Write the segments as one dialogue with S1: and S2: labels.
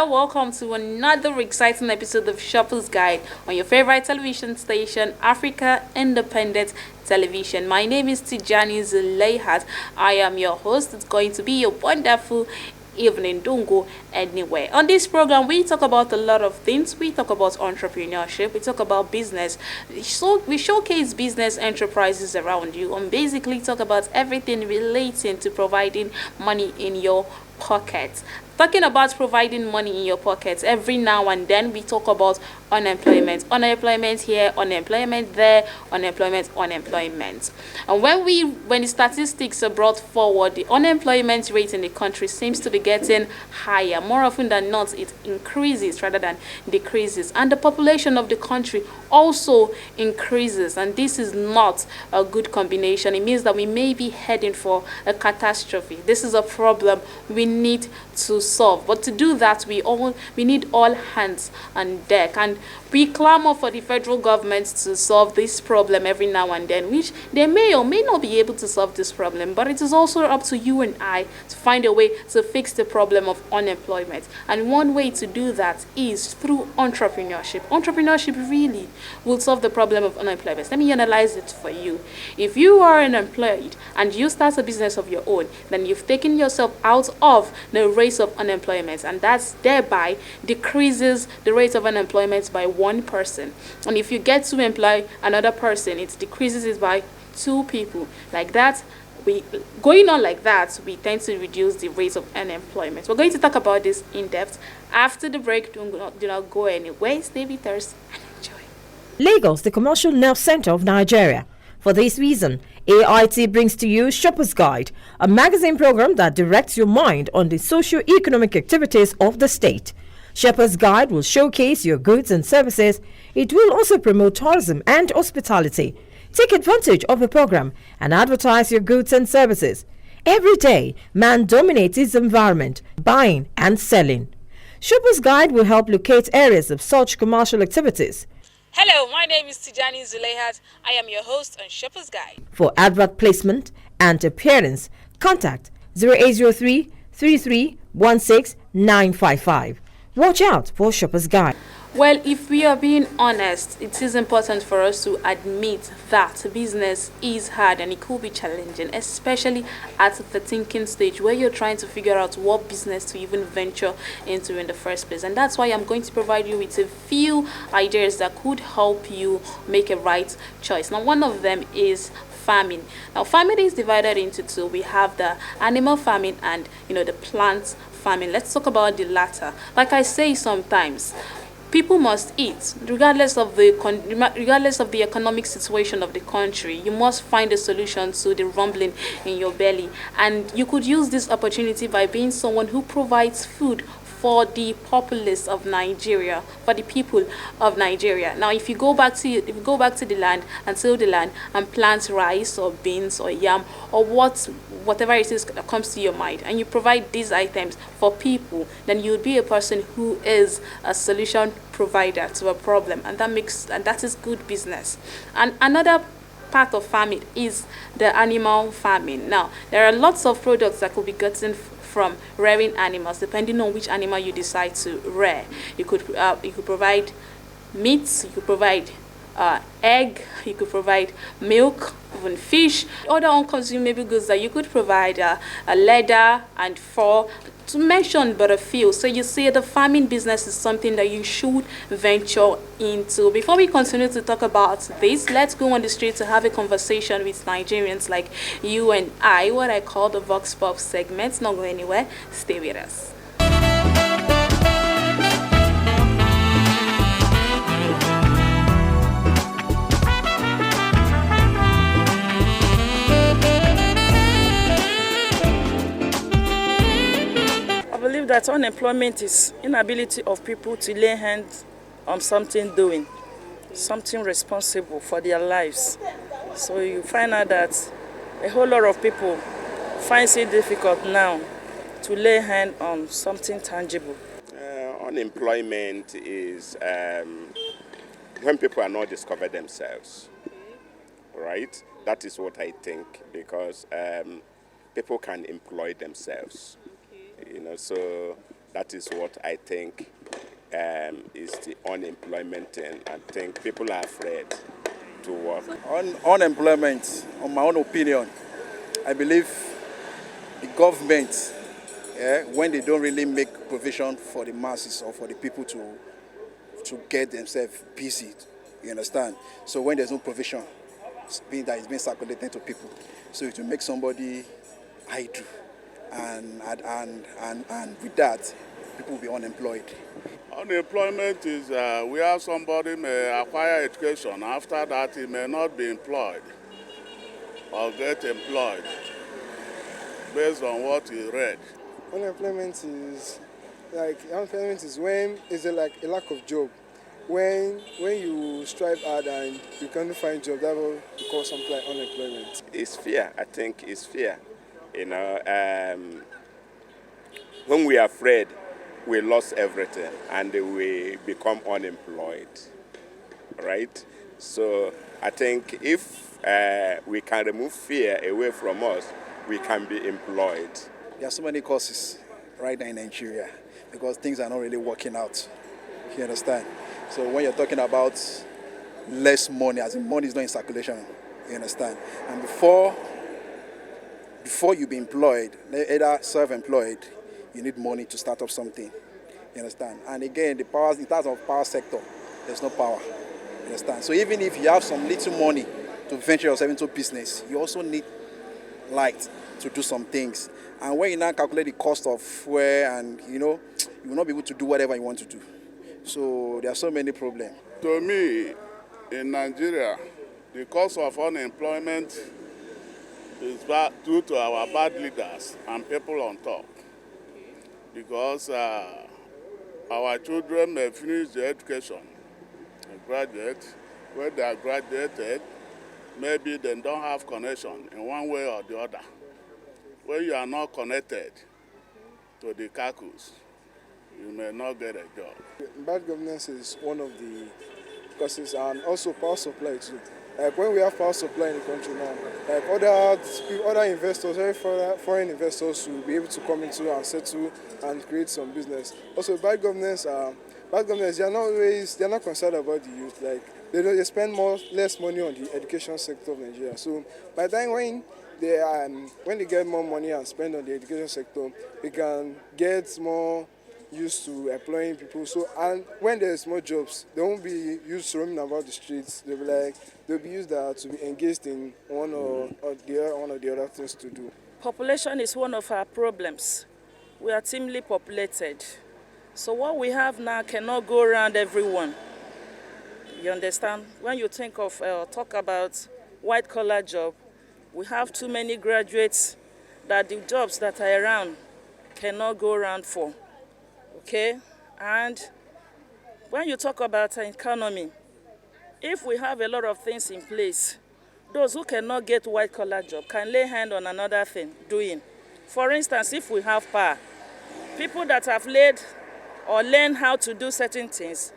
S1: there. Welcome to another exciting episode of Shopper's Guide on your favorite television station, Africa Independent Television. My name is Tijani Zulaihat. I am your host. It's going to be a wonderful evening. Don't go anywhere. On this program, we talk about a lot of things. We talk about entrepreneurship. We talk about business. So we showcase business enterprises around you and basically talk about everything relating to providing money in your pocket. Talking about providing money in your pocket, every now and then we talk about unemployment here, unemployment there, unemployment. And when the statistics are brought forward, the unemployment rate in the country seems to be getting higher. More often than not, it increases rather than decreases, and the population of the country also increases, and this is not a good combination. It means that we may be heading for a catastrophe. This is a problem we need to solve, but to do that we need all hands on deck, and we clamor for the federal government to solve this problem every now and then, which they may or may not be able to solve this problem, but it is also up to you and I to find a way to fix the problem of unemployment. And one way to do that is through entrepreneurship. Entrepreneurship really will solve the problem of unemployment. Let me analyze it for you. If you are unemployed and you start a business of your own, then you've taken yourself out of the race of unemployment, and that's thereby decreases the rate of unemployment by one person. And if you get to employ another person, it decreases it by two people. Like that, we tend to reduce the rate of unemployment. We're going to talk about this in depth after the break. Do not go anywhere. Stay with us and enjoy.
S2: Lagos, the commercial nerve center of Nigeria. For this reason, AIT brings to you Shopper's Guide, a magazine program that directs your mind on the socio-economic activities of the state. Shopper's Guide will showcase your goods and services. It will also promote tourism and hospitality. Take advantage of the program and advertise your goods and services. Every day, man dominates his environment, buying and selling. Shopper's Guide will help locate areas of such commercial activities.
S1: Hello, my name is Tijani Zulaihat. I am your host on Shopper's Guide.
S2: For advert placement and appearance, contact 0803 3316 955. Watch out for Shopper's Guide.
S1: Well, if we are being honest, it is important for us to admit that business is hard and it could be challenging, especially at the thinking stage where you're trying to figure out what business to even venture into in the first place. And that's why I'm going to provide you with a few ideas that could help you make a right choice. Now, one of them is farming. Now, farming is divided into two. We have the animal farming and the plant farming. Let's talk about the latter. Like I say sometimes, people must eat, regardless of the economic situation of the country. You must find a solution to the rumbling in your belly, and you could use this opportunity by being someone who provides food for the populace of Nigeria, for the people of Nigeria. Now, if you go back to the land and till the land and plant rice or beans or yam or whatever it is that comes to your mind, and you provide these items for people, then you would be a person who is a solution provider to a problem, and that is good business. And another part of farming is the animal farming. Now, there are lots of products that could be gotten from rearing animals, depending on which animal you decide to rear. You could provide meats, you could provide egg, you could provide milk, even fish, other unconsumable goods that you could provide, a leather and fur, to mention but a few. So you see, the farming business is something that you should venture into. Before we continue to talk about this, let's go on the street to have a conversation with Nigerians like you and I, what I call the Vox Pop segment. Not go anywhere, stay with us.
S3: I believe that unemployment is inability of people to lay hands on something doing, something responsible for their lives. So you find out that a whole lot of people find it difficult now to lay hand on something tangible.
S4: Unemployment is when people are not discover themselves, right? That is what I think, because people can employ themselves. So That is what I think is the unemployment thing. I think people are afraid to work.
S5: On unemployment, on my own opinion, I believe the government, when they don't really make provision for the masses or for the people to get themselves busy, you understand? So when there's no provision, being that it's being circulated to people, so it will make somebody idle, and with that, people will be unemployed.
S6: Unemployment is where somebody may acquire education. After that, he may not be employed or get employed based on what he read.
S7: Unemployment is when is there like a lack of job. When you strive hard and you can't find job, that will cause something like unemployment.
S4: It's fear. I think it's fear. When we are afraid, we lost everything and we become unemployed, right? So I think if we can remove fear away from us, we can be employed.
S5: There are so many causes right now in Nigeria because things are not really working out. You understand? So when you're talking about less money, as in money is not in circulation, you understand? And before you be employed, either self-employed, you need money to start up something. You understand? And again, in terms of power sector, there's no power. You understand? So even if you have some little money to venture yourself into business, you also need light to do some things. And when you now calculate the cost of fuel, and you will not be able to do whatever you want to do. So there are so many problems.
S6: To me, in Nigeria, the cause of unemployment is due to our bad leaders and people on top. Because our children may finish their education, they graduate. When they are graduated, maybe they don't have connection in one way or the other. When you are not connected to the caucus, you may not get a job.
S7: Bad governance is one of the causes, and also power supply too. Like when we have power supply in the country now, like other investors, foreign investors will be able to come into and settle and create some business. Also, bad governance, they are not concerned about the youth. Like they spend less money on the education sector of Nigeria. So by the time when they get more money and spend on the education sector, they can get more used to employing people. So, and when there's more jobs, they won't be used to roaming about the streets. They'll be used to be engaged in one of the other things to do.
S3: Population is one of our problems. We are thinly populated. So what we have now cannot go around everyone. You understand? When you think of, talk about white-collar job, we have too many graduates that the jobs that are around cannot go around for. Okay? And when you talk about an economy, if we have a lot of things in place, those who cannot get white-collar job can lay hand on another thing doing. For instance, if we have power, people that have laid or learned how to do certain things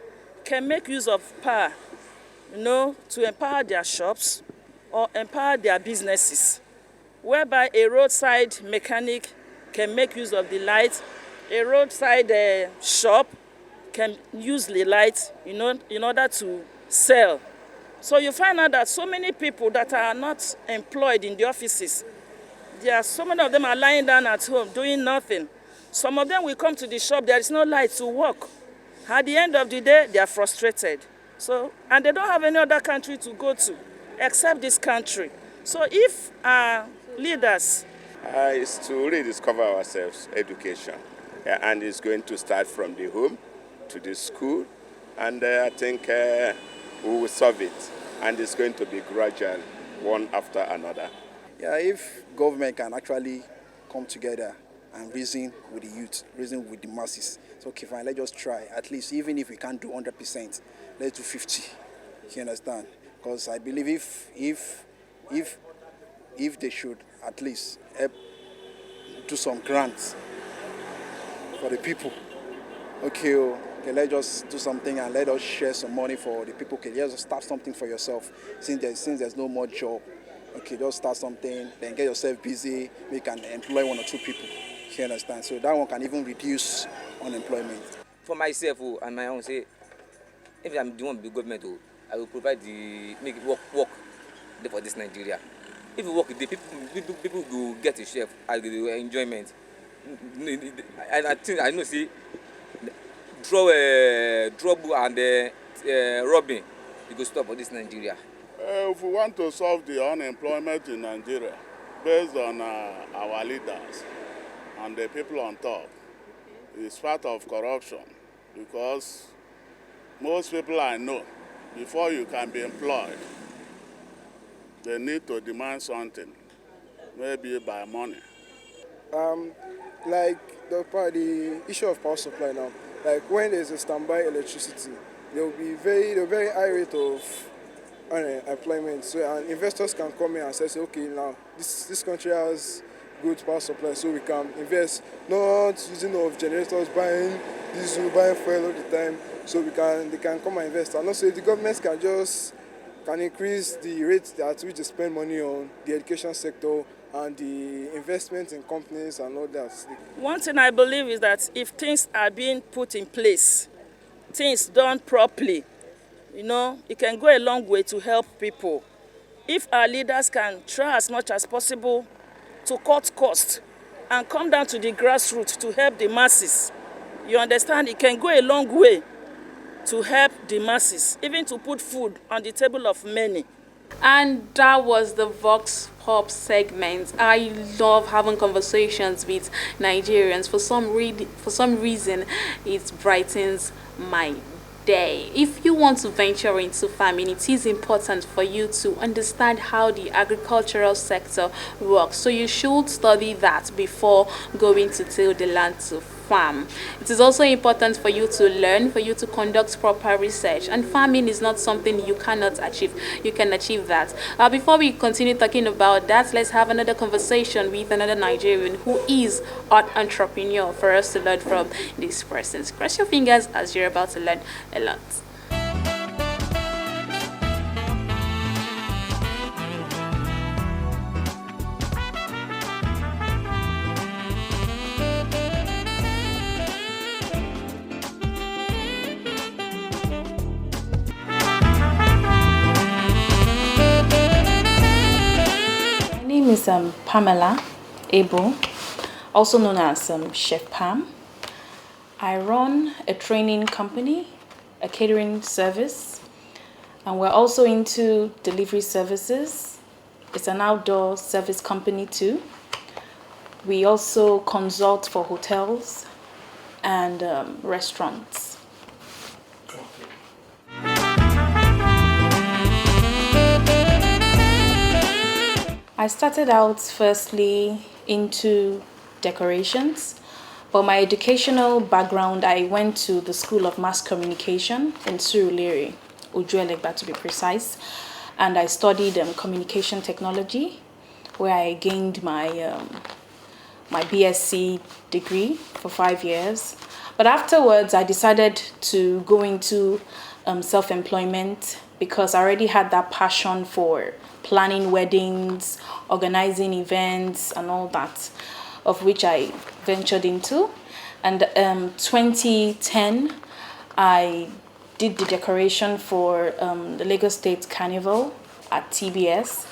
S3: can make use of power, to empower their shops or empower their businesses, whereby a roadside mechanic can make use of the light, a roadside shop can use the light in order to sell. So you find out that so many people that are not employed in the offices, so many of them are lying down at home doing nothing. Some of them will come to the shop, there is no light to work. At the end of the day, they are frustrated. And they don't have any other country to go to except this country. So if our leaders...
S4: It's to rediscover ourselves, education. And it's going to start from the home to the school. And I think we will solve it. And it's going to be gradual, one after another.
S5: Yeah, if government can actually come together and reason with the youth, reason with the masses. So okay, fine, let's just try. At least, even if we can't do 100%, let's do 50. You understand? Because I believe if they should at least help do some grants for the people. Okay, let's just do something and let us share some money for the people. Okay, just start something for yourself. Since there's no more job, okay, just start something, then get yourself busy. We can employ 1 or 2 people. You understand? So that one can even reduce unemployment.
S8: For myself and my own say, if I'm the one big government, I will provide the make it work there for this Nigeria. If you work, the people will get a share and the enjoyment. And I think I know see trouble and robbing, you go stop for this Nigeria.
S6: If we want to solve the unemployment in Nigeria, based on our leaders and the people on top, it's part of corruption, because most people I know, before you can be employed, they need to demand something, maybe by money.
S7: Like the issue of power supply now, like when there's a standby electricity, there will be very high rate of unemployment. So and investors can come in and say, okay, now this country has good power supply, so we can invest, not using of generators, buying diesel, buying fuel all the time. So they can come and invest. And also, if the government can increase the rate at which they spend money on the education sector and the investment in companies and all that.
S3: One thing I believe is that if things are being put in place, things done properly, it can go a long way to help people. If our leaders can try as much as possible to cut costs and come down to the grassroots to help the masses, you understand, it can go a long way to help the masses, even to put food on the table of many.
S1: And that was the Vox Pop segment. I love having conversations with Nigerians. For some reason, it brightens my day. If you want to venture into farming, it is important for you to understand how the agricultural sector works. So you should study that before going to till the land to farm. It is also important for you to learn, for you to conduct proper research. And farming is not something you cannot achieve. You can achieve that. Before we continue talking about that, let's have another conversation with another Nigerian who is an entrepreneur for us to learn from these persons. Cross your fingers as you're about to learn a lot. My name is Pamela Abel, also known as Chef Pam. I run a training company, a catering service, and we're also into delivery services. It's an outdoor service company too. We also consult for hotels and restaurants. I started out firstly into decorations, but my educational background, I went to the School of Mass Communication in Surulere, Ojuelegba to be precise, and I studied communication technology, where I gained my my BSc degree for 5 years. But afterwards, I decided to go into self-employment because I already had that passion for planning weddings, organizing events, and all that, of which I ventured into. And 2010, I did the decoration for the Lagos State Carnival at TBS.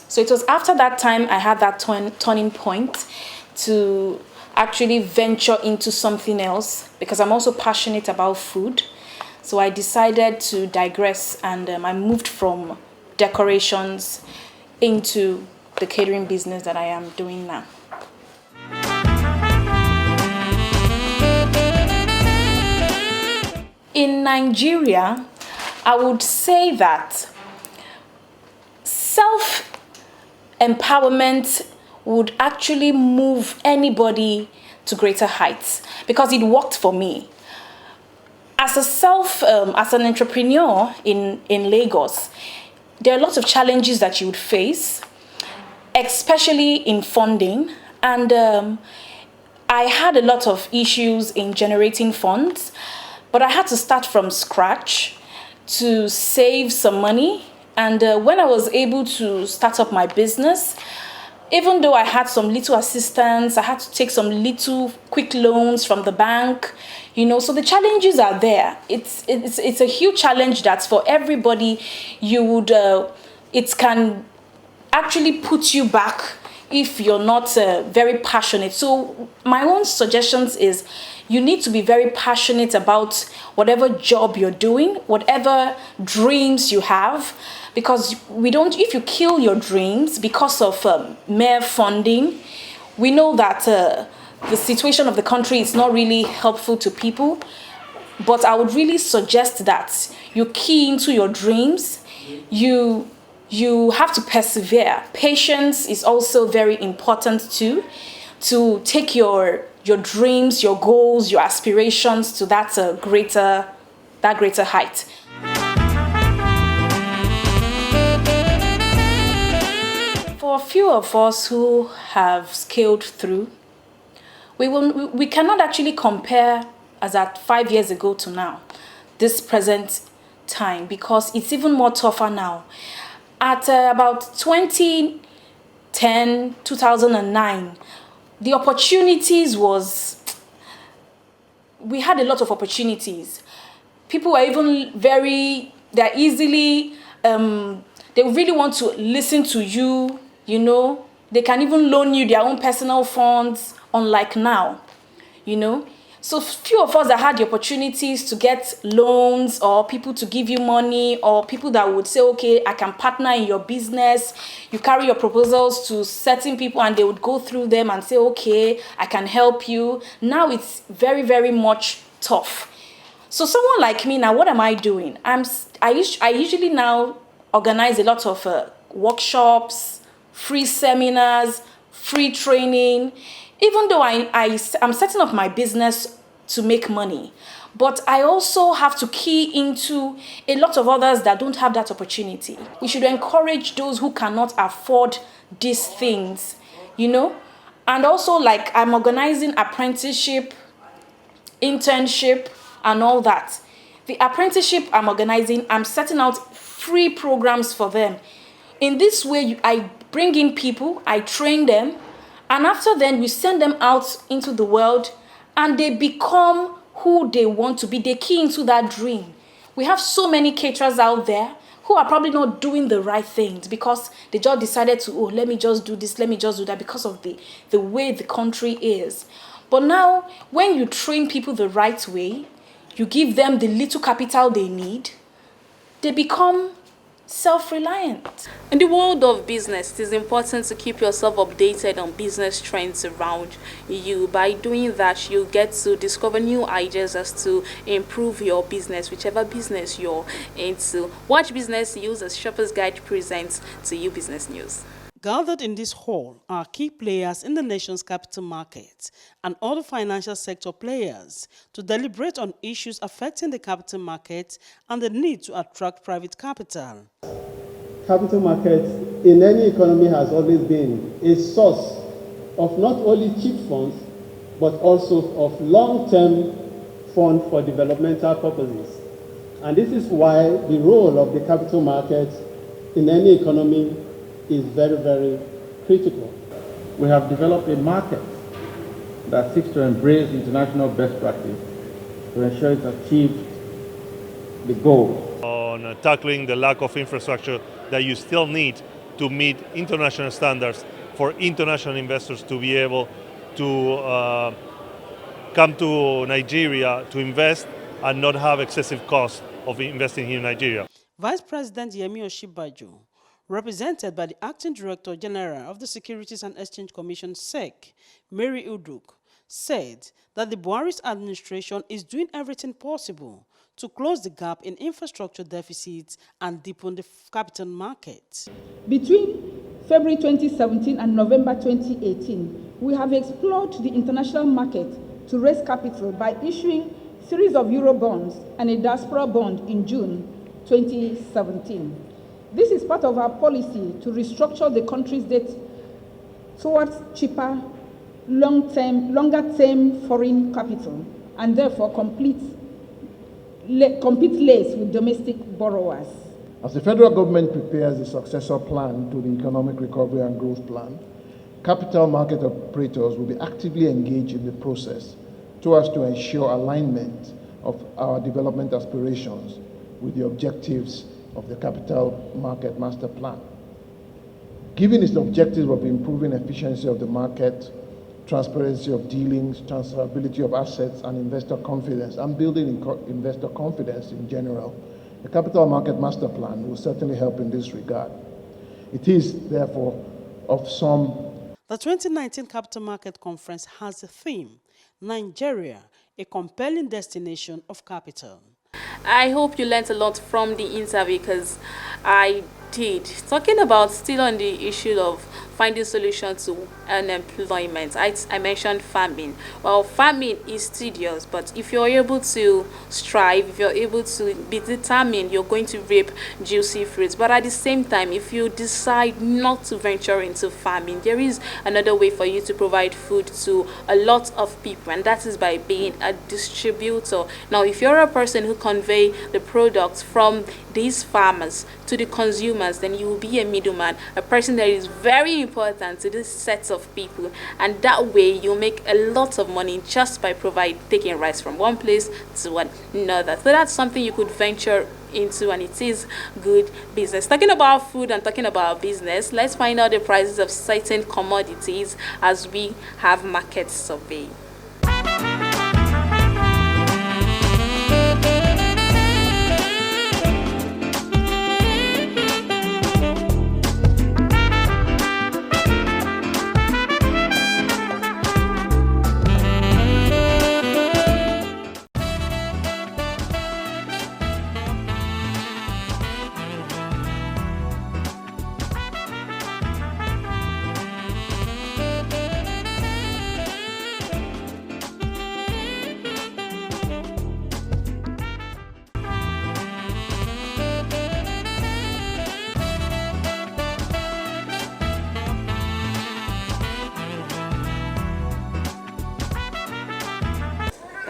S1: So it was after that time I had that turning point to actually venture into something else, because I'm also passionate about food. So I decided to digress, and I moved from decorations into the catering business that I am doing now. In Nigeria, I would say that self-empowerment would actually move anybody to greater heights, because it worked for me. As an entrepreneur in Lagos, there are lots of challenges that you would face, especially in funding. And I had a lot of issues in generating funds, but I had to start from scratch to save some money. And when I was able to start up my business,
S9: even though I had some little assistance, I had to take some little quick loans from the bank, so the challenges are there. It's a huge challenge that for everybody, it can actually put you back if you're not very passionate. So my own suggestions is you need to be very passionate about whatever job you're doing, whatever dreams you have, because if you kill your dreams because of mere funding, we know that the situation of the country is not really helpful to people. But I would really suggest that you key into your dreams. You have to persevere. Patience is also very important too, to take your dreams, your goals, your aspirations to that greater height. For a few of us who have scaled through, we cannot actually compare as at 5 years ago to now, this present time, because it's even more tougher now. At about 2010, 2009, the opportunities we had a lot of opportunities. People were even they're easily, they really want to listen to you, They can even loan you their own personal funds, unlike now, So few of us that had the opportunities to get loans, or people to give you money, or people that would say, okay, I can partner in your business. You carry your proposals to certain people and they would go through them and say, okay, I can help you. Now it's very, very much tough. So someone like me now, what am I doing? I usually now organize a lot of workshops, free seminars, free training. Even though I'm setting up my business to make money, but I also have to key into a lot of others that don't have that opportunity. We should encourage those who cannot afford these things, And also, like, I'm organizing apprenticeship, internship, and all that. The apprenticeship I'm organizing, I'm setting out free programs for them. In this way, I bring in people, I train them, and after then, we send them out into the world and they become who they want to be. They key into that dream. We have so many caterers out there who are probably not doing the right things because they just decided to, let me just do this, let me just do that, because of the way the country is. But now, when you train people the right way, you give them the little capital they need, they become self-reliant.
S1: In the world of business, it is important to keep yourself updated on business trends around you. By doing that, you get to discover new ideas as to improve your business, whichever business you're into. Watch Business News as Shoppers Guide presents to you business news.
S10: Gathered in this hall are key players in the nation's capital market and other financial sector players to deliberate on issues affecting the capital market and the need to attract private capital.
S11: Capital markets in any economy has always been a source of not only cheap funds, but also of long-term funds for developmental purposes. And this is why the role of the capital market in any economy is very, very critical.
S12: We have developed a market that seeks to embrace international best practice to ensure it achieves the goal.
S13: On tackling the lack of infrastructure that you still need to meet international standards for international investors to be able to come to Nigeria to invest and not have excessive costs of investing in Nigeria.
S10: Vice President Yemi Osinbajo, represented by the Acting Director General of the Securities and Exchange Commission, SEC, Mary Uduk, said that the Buhari's administration is doing everything possible to close the gap in infrastructure deficits and deepen the capital market.
S14: Between February 2017 and November 2018, we have explored the international market to raise capital by issuing a series of Euro bonds and a diaspora bond in June 2017. This is part of our policy to restructure the country's debt towards cheaper, longer-term foreign capital, and therefore compete less with domestic borrowers.
S15: As the federal government prepares the successor plan to the Economic Recovery and Growth Plan, Capital market operators will be actively engaged in the process so as to ensure alignment of our development aspirations with the objectives of the Capital Market Master Plan. Given its objectives of improving efficiency of the market, transparency of dealings, transferability of assets, and investor confidence, and building investor confidence in general, the Capital Market Master Plan will certainly help in this regard. It is, therefore, of some.
S10: The 2019 Capital Market Conference has a theme, Nigeria, a compelling destination of capital.
S1: I hope you learned a lot from the interview because I did. Talking about still on the issue of finding solutions to unemployment, I mentioned farming. Well, farming is tedious, but if you're able to strive, if you're able to be determined, you're going to reap juicy fruits. But at the same time, if you decide not to venture into farming, there is another way for you to provide food to a lot of people, and that is by being a distributor. Now, if you're a person who convey the products from these farmers to the consumers, then you will be a middleman, a person that is very important to this set of people, and that way you'll make a lot of money just by taking rice from one place to another. So that's something you could venture into, and it is good business. Talking about food and talking about business, let's find out the prices of certain commodities as we have market survey.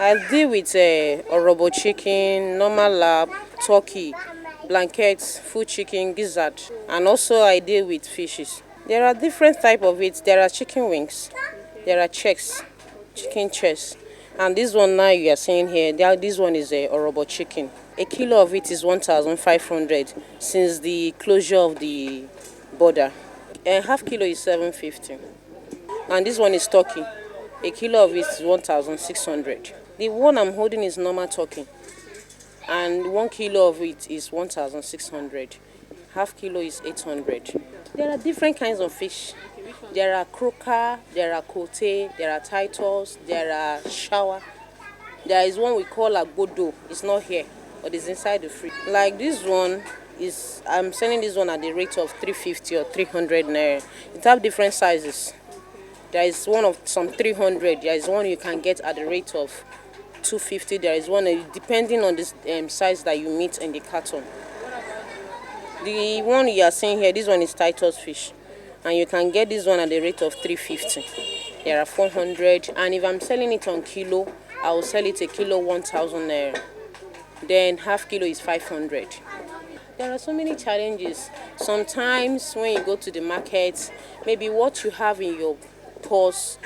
S16: I deal with orobo chicken, normal lab, turkey, blankets, food chicken, gizzard, and also I deal with fishes. There are different types of it. There are chicken wings, there are checks, chicken chest, and this one now you are seeing here, this one is a orobo chicken. A kilo of it is 1,500 since the closure of the border. A half kilo is 750, and this one is turkey. A kilo of it is 1,600. The one I'm holding is normal turkey, and 1 kilo of it is 1,600. Half kilo is 800. There are different kinds of fish. There are croaker, there are cote, there are titles, there are shower. There is one we call a bodo. It's not here, but it's inside the fridge. Like this one I'm selling this one at the rate of 350 or 300 naira. It have different sizes. There is one of some 300. There is one you can get at the rate of 250. There is one depending on this size that you meet in the carton. The one you are seeing here, this one is Titus fish, and you can get this one at the rate of 350. There are 400, and if I'm selling it on kilo, I will sell it a kilo 1,000 naira. Then half kilo is 500. There are so many challenges. Sometimes when you go to the market, maybe what you have in your purse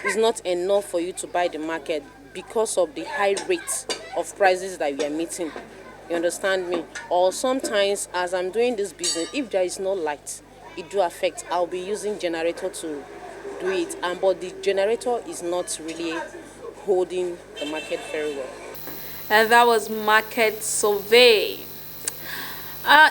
S16: is not enough for you to buy the market because of the high rate of prices that you are meeting. You understand me? Or sometimes as I'm doing this business, if there is no light, it do affect. I'll be using generator to do it, but the generator is not really holding the market very well.
S1: And that was market survey.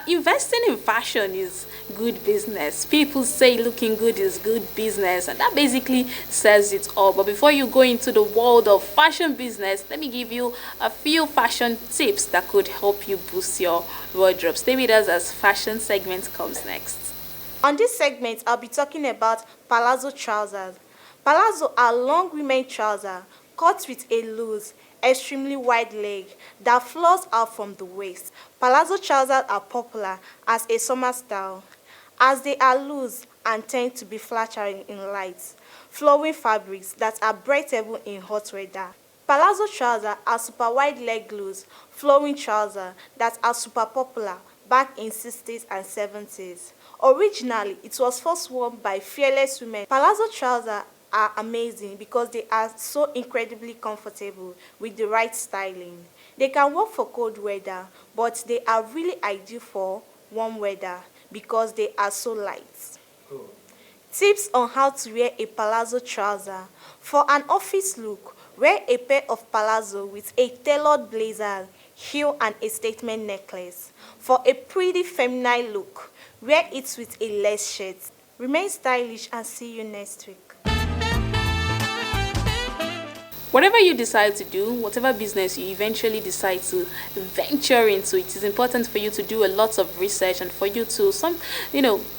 S1: Investing in fashion is good business. People say looking good is good business, and that basically says it all. But before you go into the world of fashion business, let me give you a few fashion tips that could help you boost your wardrobe. Stay with us as fashion segment comes next.
S17: On this segment, I'll be talking about palazzo trousers. Palazzo are long women trousers cut with a loose, extremely wide leg that flows out from the waist. Palazzo trousers are popular as a summer style, as they are loose and tend to be flattering in light, flowing fabrics that are breathable in hot weather. Palazzo trousers are super wide leg loose, flowing trousers that are super popular back in 60s and 70s. Originally, it was first worn by fearless women. Palazzo trousers are amazing because they are so incredibly comfortable with the right styling. They can work for cold weather, but they are really ideal for warm weather because they are so light. Tips on how to wear a palazzo trouser. For an office look, wear a pair of palazzo with a tailored blazer, heel and a statement necklace. For a pretty feminine look, wear it with a lace shirt. Remain stylish and see you next week.
S1: Whatever you decide to do, whatever business you eventually decide to venture into, it is important for you to do a lot of research and for you to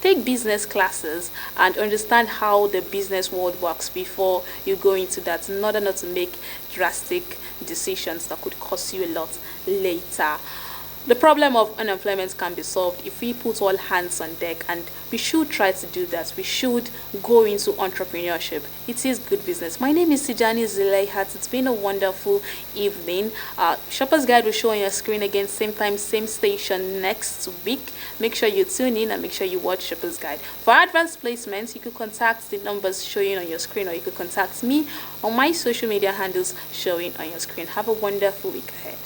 S1: take business classes and understand how the business world works before you go into that, in order not to make drastic decisions that could cost you a lot later. The problem of unemployment can be solved if we put all hands on deck, and we should try to do that. We should go into entrepreneurship. It is good business. My name is Tijani Zulaihat. It's been a wonderful evening. Shopper's Guide will show on your screen again, same time, same station next week. Make sure you tune in and make sure you watch Shopper's Guide. For advanced placements, you could contact the numbers showing on your screen, or you could contact me on my social media handles showing on your screen. Have a wonderful week ahead.